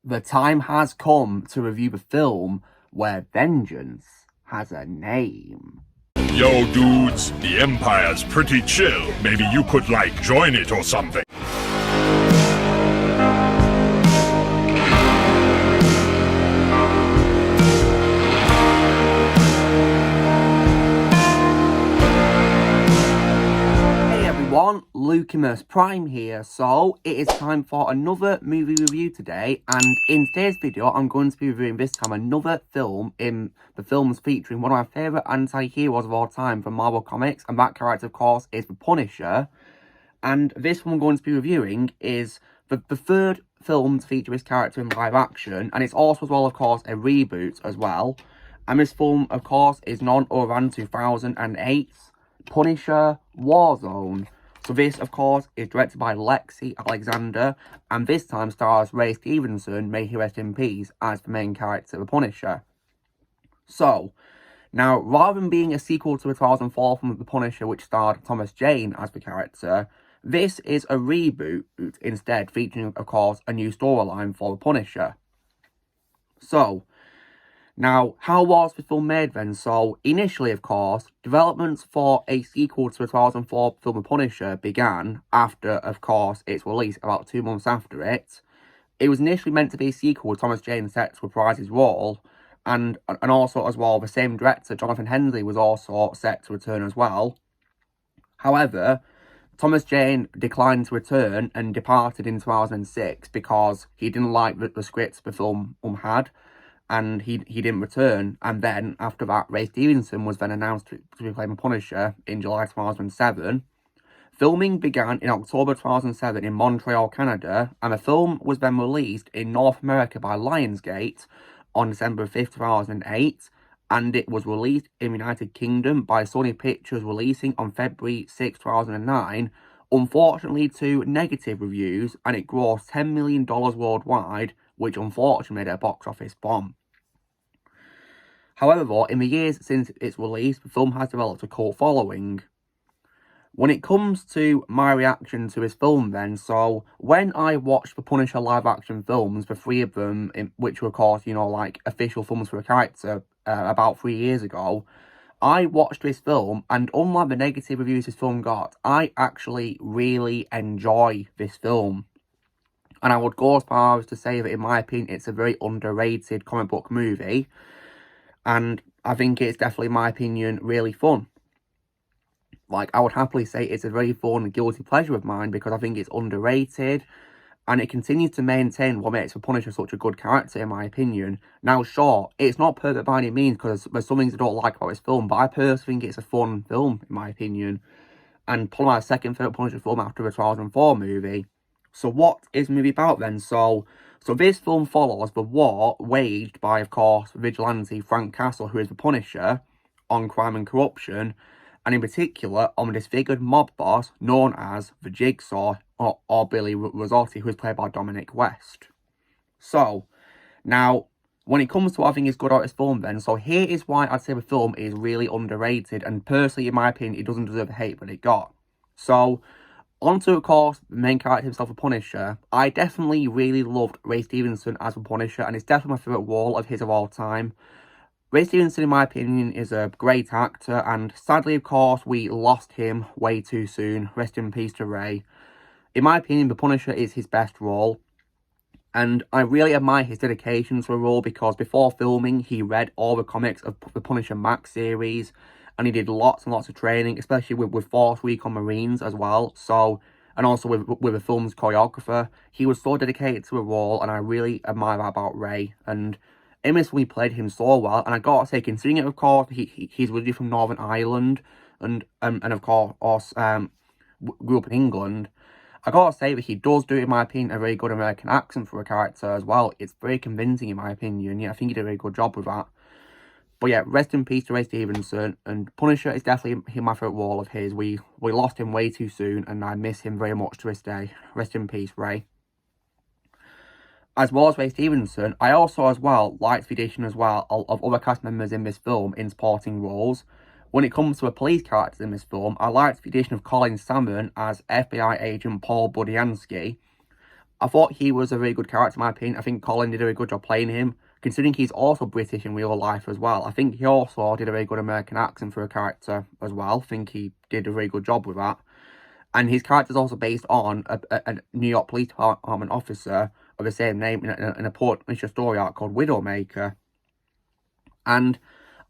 The time has come to review the film where vengeance has a name. Yo, dudes, the Empire's pretty chill. Maybe you could, join it or something. Lucimus Prime here. So it is time for another movie review today, and in today's video I'm going to be reviewing this time another film in the films featuring one of my favourite anti-heroes of all time from Marvel Comics, and that character of course is the Punisher. And this one I'm going to be reviewing is the third film to feature this character in live action, and it's also as well of course a reboot as well. And this film of course is none other than 2008's Punisher Warzone. So this, of course, is directed by Lexi Alexander, and this time stars Ray Stevenson, may he rest in peace, as the main character, the Punisher. So, now, rather than being a sequel to the 2004 film The Punisher, which starred Thomas Jane as the character, this is a reboot instead, featuring, of course, a new storyline for the Punisher. So, now, how was the film made then? So, initially, of course, developments for a sequel to the 2004 film The Punisher began after, of course, its release, about 2 months after it. It was initially meant to be a sequel with Thomas Jane set to reprise his role, and also, as well, the same director, Jonathan Hensley, was also set to return as well. However, Thomas Jane declined to return and departed in 2006 because he didn't like the script the film had. And he didn't return, and then after that, Ray Stevenson was then announced to be playing Punisher in July 2007. Filming began in October 2007 in Montreal, Canada, and the film was then released in North America by Lionsgate on December 5th, 2008, and it was released in the United Kingdom by Sony Pictures, releasing on February 6, 2009, unfortunately to negative reviews, and it grossed $10 million worldwide, which unfortunately made it a box office bomb. However, in the years since its release, the film has developed a cult following. When it comes to my reaction to this film then, so when I watched the Punisher live action films, the 3 of them, which were of course, official films for the character, about 3 years ago, I watched this film, and unlike the negative reviews this film got, I actually really enjoy this film. And I would go as far as to say that, in my opinion, it's a very underrated comic book movie. And I think it's definitely, in my opinion, really fun. I would happily say it's a very fun, guilty pleasure of mine, because I think it's underrated. And it continues to maintain what makes the Punisher such a good character, in my opinion. Now, sure, it's not perfect by any means, because there's some things I don't like about this film. But I personally think it's a fun film, in my opinion. And probably my second favourite Punisher film after the 2004 movie. So what is the movie about then? So this film follows the war waged by, of course, vigilante Frank Castle, who is the Punisher, on crime and corruption, and in particular on the disfigured mob boss known as the Jigsaw, or Billy Rossotti, who is played by Dominic West. So, now, when it comes to what I think is good about this film then, so here is why I'd say the film is really underrated, and personally, in my opinion, it doesn't deserve the hate that it got. So, onto, of course, the main character himself, the Punisher. I definitely really loved Ray Stevenson as the Punisher, and it's definitely my favourite role of his of all time. Ray Stevenson, in my opinion, is a great actor, and sadly, of course, we lost him way too soon. Rest in peace to Ray. In my opinion, the Punisher is his best role, and I really admire his dedication to the role, because before filming, he read all the comics of the Punisher Max series, and he did lots and lots of training, especially with Force Recon Marines as well. So, and also with the film's choreographer. He was so dedicated to the role, and I really admire that about Ray. And in this one, he played him so well. And I gotta say, considering it, of course, he's originally from Northern Ireland, and of course, grew up in England. I gotta say that he does do, in my opinion, a very good American accent for a character as well. It's very convincing, in my opinion. Yeah, I think he did a very good job with that. But yeah, rest in peace to Ray Stevenson, and Punisher is definitely my favourite role of his. We lost him way too soon, and I miss him very much to this day. Rest in peace, Ray. As well as Ray Stevenson, I also as well liked the addition as well of other cast members in this film in supporting roles. When it comes to the police characters in this film, I liked the addition of Colin Salmon as FBI agent Paul Budiansky. I thought he was a very good character, in my opinion. I think Colin did a very good job playing him, considering he's also British in real life as well. I think he also did a very good American accent for a character as well. I think he did a very good job with that. And his character is also based on a New York Police Department officer of the same name in a Punisher story arc called Widowmaker. And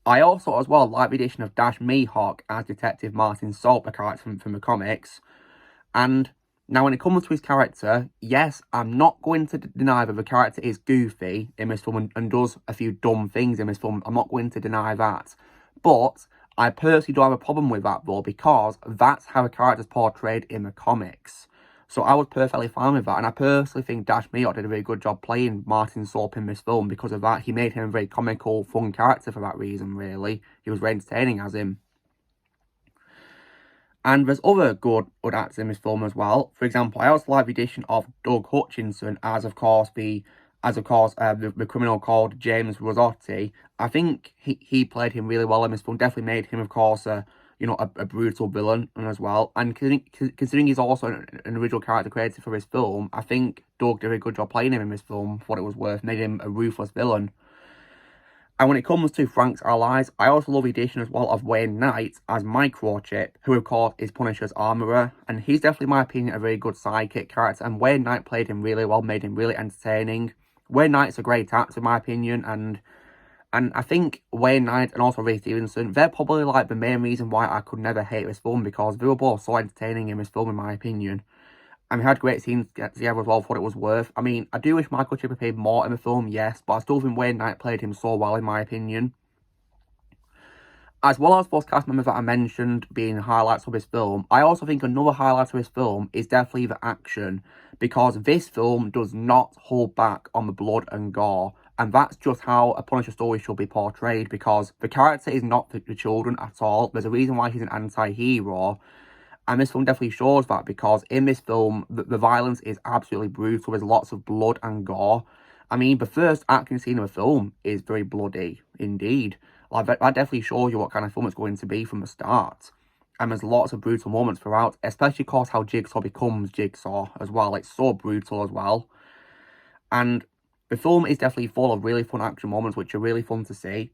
I also, as well, like the addition of Dash Mihawk as Detective Martin Salt, the character from the comics. And now, when it comes to his character, yes, I'm not going to deny that the character is goofy in this film and does a few dumb things in this film. I'm not going to deny that. But I personally don't have a problem with that, though, because that's how a character is portrayed in the comics. So I was perfectly fine with that, and I personally think Dash Mihawk did a very good job playing Martin Soap in this film because of that. He made him a very comical, fun character for that reason, really. He was very entertaining as him. And there's other good actors in this film as well. For example, I also like the addition of Doug Hutchinson as, of course, the criminal called James Rossotti. I think he played him really well in this film. Definitely made him, of course, a brutal villain as well. And considering he's also an original character created for this film, I think Doug did a good job playing him in this film for what it was worth. Made him a ruthless villain. And when it comes to Frank's allies, I also love the addition as well of Wayne Knight as Microchip, who of course is Punisher's armourer. And he's definitely, in my opinion, a very good sidekick character. And Wayne Knight played him really well, made him really entertaining. Wayne Knight's a great actor, in my opinion. And I think Wayne Knight and also Ray Stevenson, they're probably like the main reason why I could never hate this film, because they were both so entertaining in this film, in my opinion. And we had great scenes together as well for what it was worth. I mean, I do wish Microchip appeared more in the film, yes, but I still think Wayne Knight played him so well, in my opinion. As well as those cast members that I mentioned being highlights of this film, I also think another highlight of this film is definitely the action, because this film does not hold back on the blood and gore. And that's just how a Punisher story should be portrayed, because the character is not for the children at all. There's a reason why he's an anti-hero. And this film definitely shows that, because in this film, the violence is absolutely brutal. There's lots of blood and gore. I mean, the first action scene of the film is very bloody, indeed. Like, that definitely shows you what kind of film it's going to be from the start. And there's lots of brutal moments throughout, especially because how Jigsaw becomes Jigsaw as well. It's so brutal as well. And the film is definitely full of really fun action moments, which are really fun to see.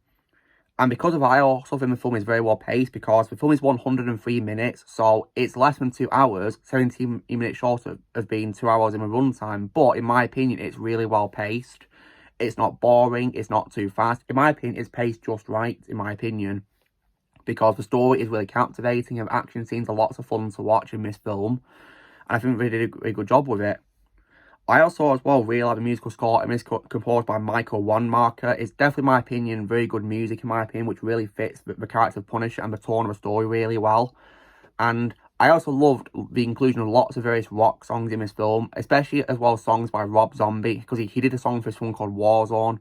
And because of that, I also think the film is very well paced, because the film is 103 minutes, so it's less than 2 hours, 17 minutes short of being 2 hours in the runtime. But in my opinion, it's really well paced. It's not boring, it's not too fast. In my opinion, it's paced just right, in my opinion, because the story is really captivating and action scenes are lots of fun to watch in this film. And I think they did a really good job with it. I also, as well, really like the musical score, and it's composed by Michael Wanmaker. It's definitely, in my opinion, very good music, in my opinion, which really fits the character of Punisher and the tone of the story really well. And I also loved the inclusion of lots of various rock songs in this film, especially as well as songs by Rob Zombie, because he did a song for this film called Warzone.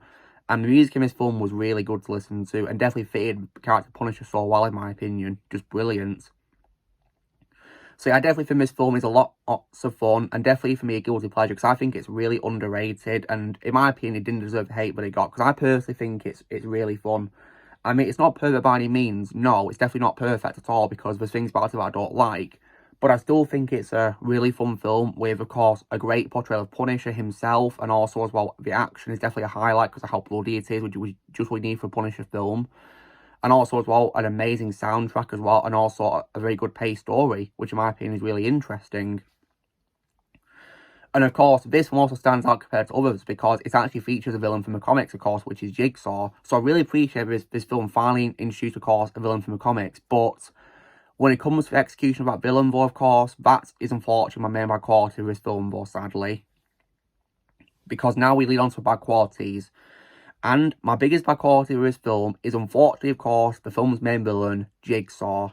And the music in this film was really good to listen to, and definitely fitted the character Punisher so well, in my opinion. Just brilliant. So yeah, I definitely think this film is lots of fun, and definitely for me a guilty pleasure, because I think it's really underrated, and in my opinion it didn't deserve the hate that it got, because I personally think it's really fun. I mean, it's not perfect by any means, no, it's definitely not perfect at all, because there's things about it that I don't like, but I still think it's a really fun film with, of course, a great portrayal of Punisher himself, and also as well, the action is definitely a highlight because of how bloody it is, which is just what we need for a Punisher film. And also, as well, an amazing soundtrack as well, and also a very good paced story, which in my opinion is really interesting. And of course, this one also stands out compared to others because it actually features a villain from the comics, of course, which is Jigsaw. So I really appreciate this film finally introduced, of course, a villain from the comics. But when it comes to the execution of that villain, though, of course, that is unfortunately my main bad quality of this film, though, sadly. Because now we lead on to bad qualities. And my biggest bad quality of this film is, unfortunately, of course, the film's main villain, Jigsaw.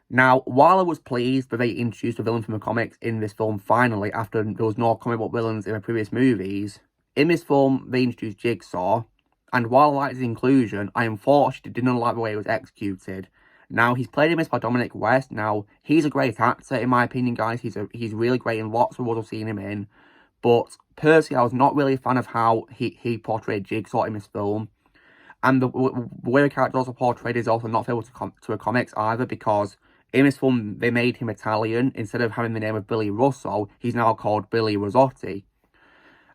Now, while I was pleased that they introduced a villain from the comics in this film finally, after there was no comic book villains in the previous movies, in this film, they introduced Jigsaw. And while I liked his inclusion, I unfortunately didn't like the way it was executed. Now, he's played in this by Dominic West. Now, he's a great actor, in my opinion, guys. He's really great in lots of roles I've seen him in. But personally, I was not really a fan of how he portrayed Jigsaw in this film. And the way the character is also portrayed is also not favorable to a comics either, because In this film, they made him Italian. Instead of having the name of Billy Russo, he's now called Billy Rizzotti.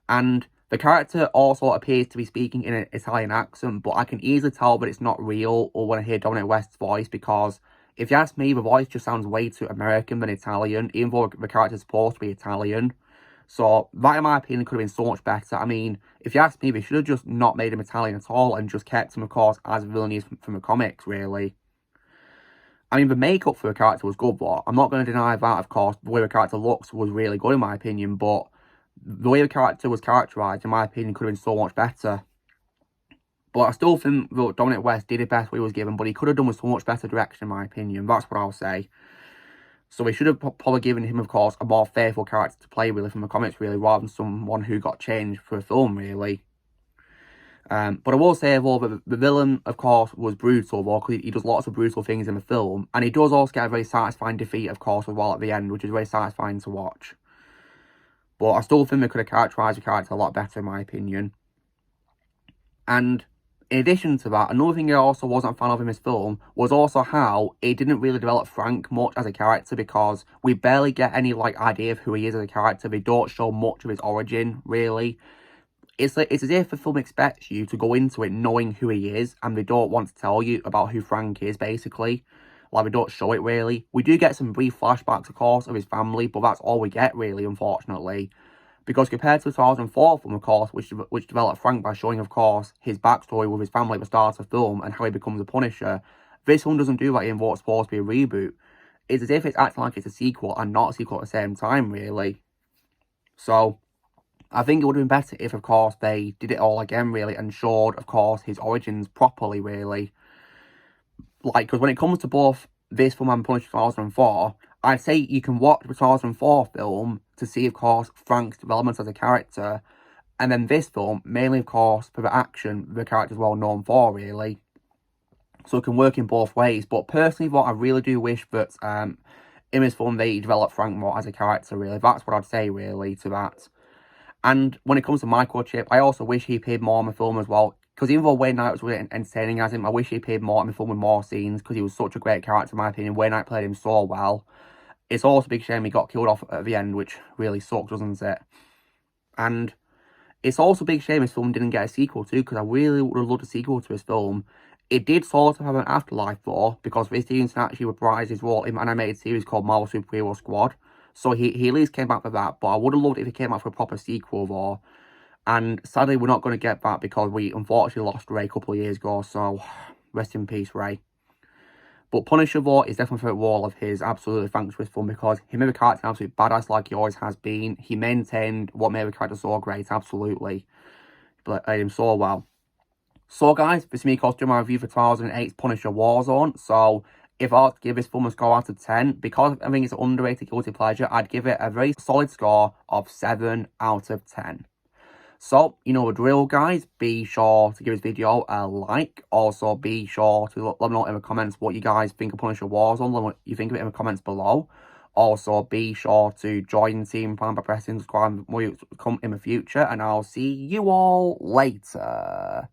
And the character also appears to be speaking in an Italian accent, but I can easily tell that it's not real or when I hear Dominic West's voice, because if you ask me, the voice just sounds way too American than Italian, even though the character's supposed to be Italian. So that, in my opinion, could have been so much better. I mean, if you ask me, they should have just not made him Italian at all and just kept him, of course, as a villain he is from the comics, really. I mean, the makeup for the character was good, but I'm not going to deny that, of course. The way the character looks was really good, in my opinion, but the way the character was characterised, in my opinion, could have been so much better. But I still think that Dominic West did the best what he was given, but he could have done with so much better direction, in my opinion. That's what I'll say. So we should have probably given him, of course, a more faithful character to play with from the comics, really, rather than someone who got changed for a film, really. But I will say, though, that the villain, of course, was brutal, though, because he does lots of brutal things in the film. And he does also get a very satisfying defeat, of course, as well at the end, which is very satisfying to watch. But I still think they could have characterised the character a lot better, in my opinion. And in addition to that, another thing I also wasn't a fan of in this film was also how it didn't really develop Frank much as a character, because we barely get any, idea of who he is as a character. They don't show much of his origin, really. It's as if the film expects you to go into it knowing who he is, and they don't want to tell you about who Frank is, basically. They don't show it, really. We do get some brief flashbacks, of course, of his family, but that's all we get, really, unfortunately. Because compared to the 2004 film, of course, which developed Frank by showing, of course, his backstory with his family at the start of the film and how he becomes a Punisher, this one doesn't do that in what's supposed to be a reboot. It's as if it's acting like it's a sequel and not a sequel at the same time, really. So I think it would have been better if, of course, they did it all again, really, and showed, of course, his origins properly, really. Because when it comes to both this film and Punisher 2004, I'd say you can watch the 2004 film to see, of course, Frank's development as a character, and then this film, mainly, of course, for the action the character's well known for, really. So it can work in both ways. But personally, what I really do wish that in this film they develop Frank more as a character, really. That's what I'd say, really, to that. And when it comes to Microchip, I also wish he appeared more in the film as well. Because even though Wayne Knight was really entertaining as him, I wish he appeared more in the film with more scenes, because he was such a great character, in my opinion. Wayne Knight played him so well. It's also a big shame he got killed off at the end, which really sucks, doesn't it? And it's also a big shame this film didn't get a sequel too, because I really would have loved a sequel to this film. It did sort of have an afterlife, though, because Vince Stevenson actually reprised his role in an animated series called Marvel Superhero Squad. So he at least came back for that, but I would have loved it if he came out for a proper sequel, though. And sadly, we're not going to get that because we unfortunately lost Ray a couple of years ago, so rest in peace, Ray. But Punisher, though, is definitely a favourite role of his, absolutely thanks for this film, because he made the character an absolute badass like he always has been. He maintained what made the character so great, absolutely. He played him so well. So, guys, this is me doing my review for 2008's Punisher Warzone. So, if I was to give this film a score out of 10, because I think it's an underrated guilty pleasure, I'd give it a very solid score of 7 out of 10. So, you know the drill, guys. Be sure to give this video a like. Also, be sure to let me know in the comments what you guys think of Punisher Warzone. Let me know what you think of it in the comments below. Also, be sure to join the team plan by pressing subscribe more come in the future. And I'll see you all later.